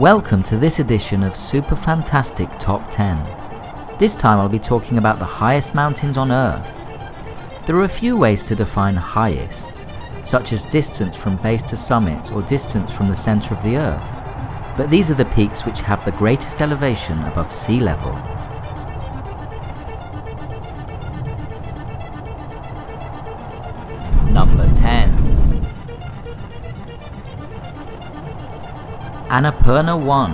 Welcome to this edition of Super Fantastic Top 10. This time I'll be talking about the highest mountains on Earth. There are a few ways to define highest, such as distance from base to summit or distance from the center of the Earth, but these are the peaks which have the greatest elevation above sea level. Number 10. Annapurna 1.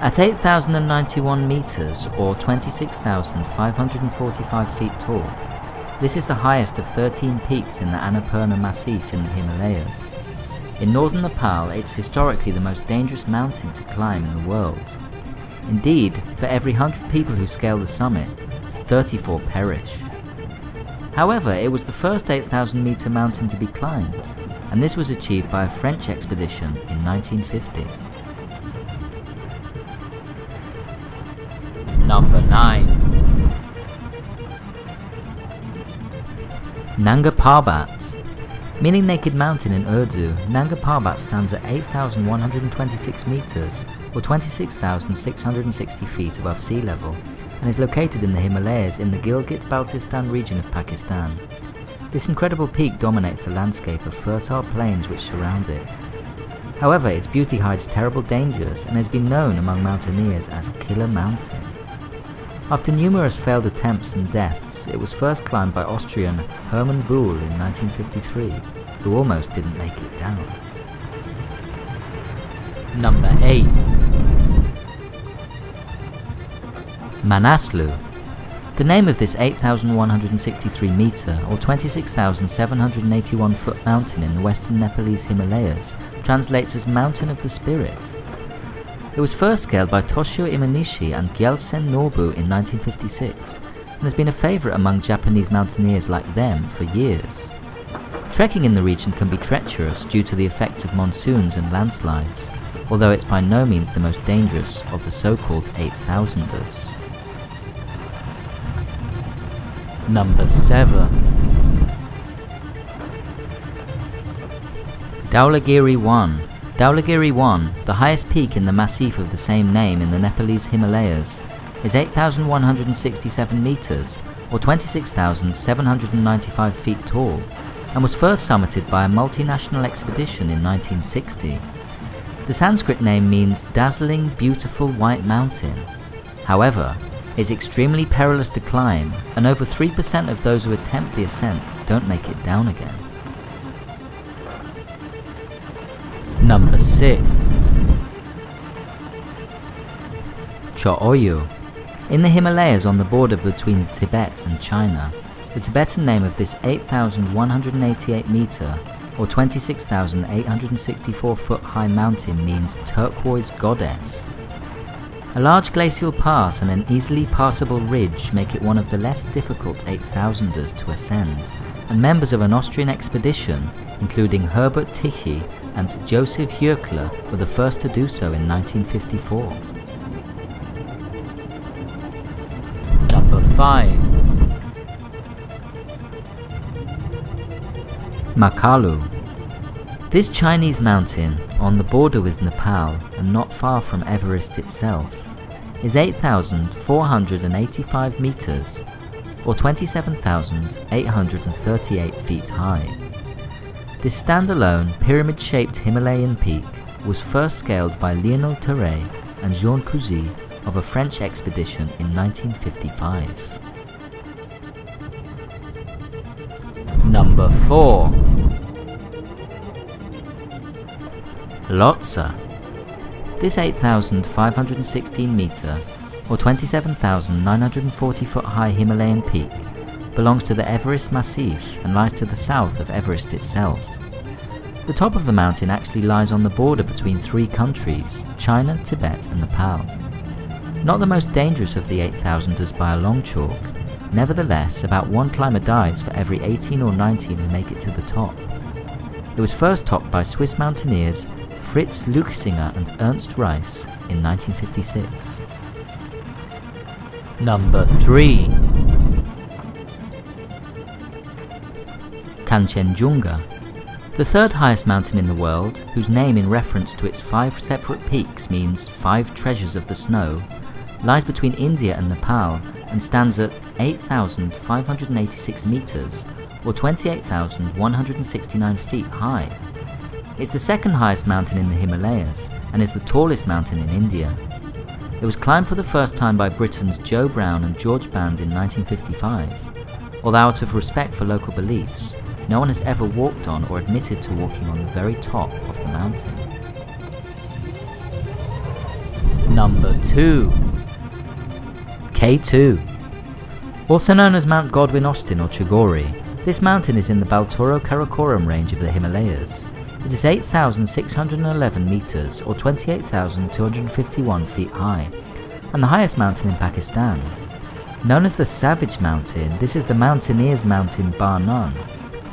At 8,091 meters or 26,545 feet tall, this is the highest of 13 peaks in the Annapurna Massif in the Himalayas. In northern Nepal, it's historically the most dangerous mountain to climb in the world. Indeed, for every 100 people who scale the summit, 34 perish. However, it was the first 8,000 meter mountain to be climbed, and this was achieved by a French expedition in 1950. Number 9. Nanga Parbat. Meaning naked mountain in Urdu, Nanga Parbat stands at 8,126 meters or 26,660 feet above sea level and is located in the Himalayas in the Gilgit-Baltistan region of Pakistan. This incredible peak dominates the landscape of fertile plains which surround it. However, its beauty hides terrible dangers and has been known among mountaineers as Killer Mountain. After numerous failed attempts and deaths, it was first climbed by Austrian Hermann Buhl in 1953, who almost didn't make it down. Number 8. Manaslu. The name of this 8,163 meter or 26,781 foot mountain in the western Nepalese Himalayas translates as Mountain of the Spirit. It was first scaled by Toshio Imanishi and Gyaltsen Norbu in 1956 and has been a favourite among Japanese mountaineers like them for years. Trekking in the region can be treacherous due to the effects of monsoons and landslides, although it's by no means the most dangerous of the so-called 8,000ers. Number 7. Dhaulagiri 1. Dhaulagiri 1, the highest peak in the massif of the same name in the Nepalese Himalayas, is 8,167 meters or 26,795 feet tall and was first summited by a multinational expedition in 1960. The Sanskrit name means dazzling, beautiful white mountain. However, it's extremely perilous to climb, and over 3% of those who attempt the ascent don't make it down again. Number 6. Cho Oyu. In the Himalayas on the border between Tibet and China, the Tibetan name of this 8,188 meter or 26,864 foot high mountain means turquoise goddess. A large glacial pass and an easily passable ridge make it one of the less difficult 8,000ers to ascend, and members of an Austrian expedition, including Herbert Tichy and Joseph Jökler, were the first to do so in 1954. Number 5. Makalu. This Chinese mountain, on the border with Nepal and not far from Everest itself, is 8,485 meters or 27,838 feet high. This standalone, pyramid-shaped Himalayan peak was first scaled by Lionel Terray and Jean Cousy of a French expedition in 1955. Number 4. Lhotse. This 8,516 meter or 27,940 foot high Himalayan peak belongs to the Everest Massif and lies to the south of Everest itself. The top of the mountain actually lies on the border between three countries, China, Tibet and Nepal. Not the most dangerous of the 8,000ers by a long chalk, nevertheless about one climber dies for every 18 or 19 who make it to the top. It was first topped by Swiss mountaineers Fritz Luchsinger and Ernst Reis in 1956. Number 3. Kanchenjunga. The third highest mountain in the world, whose name in reference to its 5 separate peaks means 5 treasures of the snow, lies between India and Nepal and stands at 8,586 meters, or 28,169 feet high. It's the second highest mountain in the Himalayas and is the tallest mountain in India. It was climbed for the first time by Britain's Joe Brown and George Band in 1955, although out of respect for local beliefs, no one has ever walked on or admitted to walking on the very top of the mountain. Number 2. K2. Also known as Mount Godwin Austen or Chagori, this mountain is in the Baltoro Karakoram range of the Himalayas. It is 8,611 meters or 28,251 feet high, and the highest mountain in Pakistan. Known as the Savage Mountain, this is the mountaineer's mountain bar none,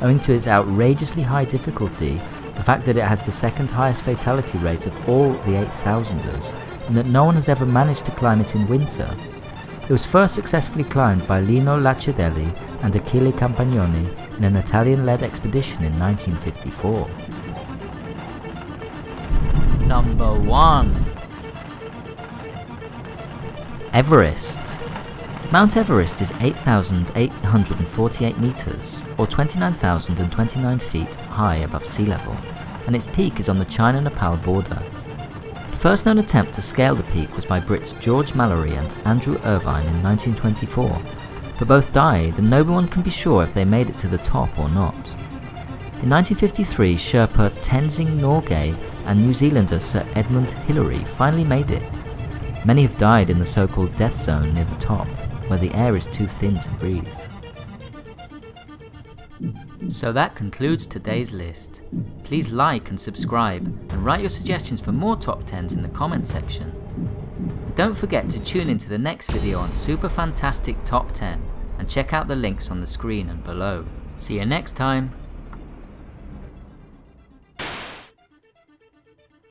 owing to its outrageously high difficulty, the fact that it has the second highest fatality rate of all the 8,000ers, and that no one has ever managed to climb it in winter. It was first successfully climbed by Lino Lacedelli and Achille Campagnoni in an Italian-led expedition in 1954. Number 1. Everest. Mount Everest is 8,848 meters, or 29,029 feet high above sea level, and its peak is on the China-Nepal border. The first known attempt to scale the peak was by Brits George Mallory and Andrew Irvine in 1924, but both died and no one can be sure if they made it to the top or not. In 1953, Sherpa Tenzing Norgay and New Zealander Sir Edmund Hillary finally made it. Many have died in the so-called death zone near the top, where the air is too thin to breathe. So that concludes today's list. Please like and subscribe, and write your suggestions for more top 10s in the comment section. And don't forget to tune into the next video on Super Fantastic Top 10, and check out the links on the screen and below. See you next time!